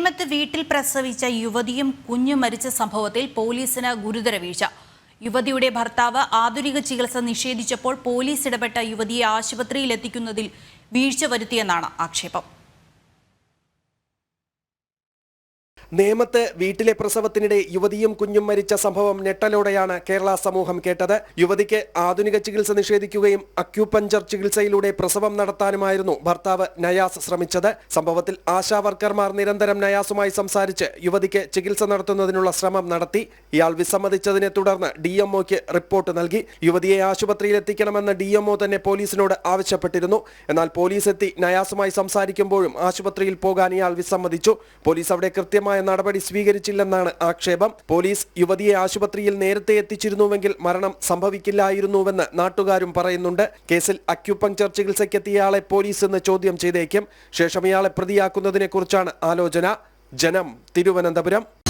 നേമത്ത് വീട്ടിൽ പ്രസവിച്ച യുവതിയും കുഞ്ഞും മരിച്ച സംഭവത്തിൽ പോലീസിന് ഗുരുതര വീഴ്ച. യുവതിയുടെ ഭർത്താവ് ആധുനിക ചികിത്സ നിഷേധിച്ചപ്പോൾ പോലീസ് ഇടപെട്ട യുവതിയെ ആശുപത്രിയിൽ എത്തിക്കുന്നതിൽ വീഴ്ച വരുത്തിയെന്നാണ് ആക്ഷേപം. നേമത്ത് വീട്ടിലെ പ്രസവത്തിനിടെ യുവതിയും കുഞ്ഞും മരിച്ച സംഭവം ഞെട്ടലോടെയാണ് കേരള സമൂഹം കേട്ടത്. യുവതിക്ക് ആധുനിക ചികിത്സ നിഷേധിക്കുകയും അക്യൂപഞ്ചർ ചികിത്സയിലൂടെ പ്രസവം നടത്താനുമായിരുന്നു ഭർത്താവ് നയാസ് ശ്രമിച്ചത്. സംഭവത്തിൽ ആശാ വർക്കർമാർ നിരന്തരം നയാസുമായി സംസാരിച്ച് യുവതിക്ക് ചികിത്സ നടത്തുന്നതിനുള്ള ശ്രമം നടത്തി. ഇയാൾ വിസമ്മതിച്ചതിനെ തുടർന്ന് DMOയ്ക്ക് റിപ്പോർട്ട് നൽകി. യുവതിയെ ആശുപത്രിയിൽ എത്തിക്കണമെന്ന് DMO തന്നെ പോലീസിനോട് ആവശ്യപ്പെട്ടിരുന്നു. എന്നാൽ പോലീസ് എത്തി നയാസുമായി സംസാരിക്കുമ്പോഴും ആശുപത്രിയിൽ പോകാൻ ഇയാൾ വിസമ്മതിച്ചു. പോലീസ് അവിടെ കൃത്യമായ നടപടി സ്വീകരിച്ചില്ലെന്നാണ് ആക്ഷേപം. പോലീസ് യുവതിയെ ആശുപത്രിയിൽ നേരത്തെ എത്തിച്ചിരുന്നുവെങ്കിൽ മരണം സംഭവിക്കില്ലായിരുന്നുവെന്ന് നാട്ടുകാരും പറയുന്നുണ്ട്. കേസിൽ അക്യൂപങ്ചർ ചികിത്സയ്ക്കെത്തിയ ഇയാളെ പോലീസ് ഇന്ന് ചോദ്യം ചെയ്തേക്കും. ശേഷം ഇയാളെ പ്രതിയാക്കുന്നതിനെ കുറിച്ചാണ് ആലോചന. ജനം, തിരുവനന്തപുരം.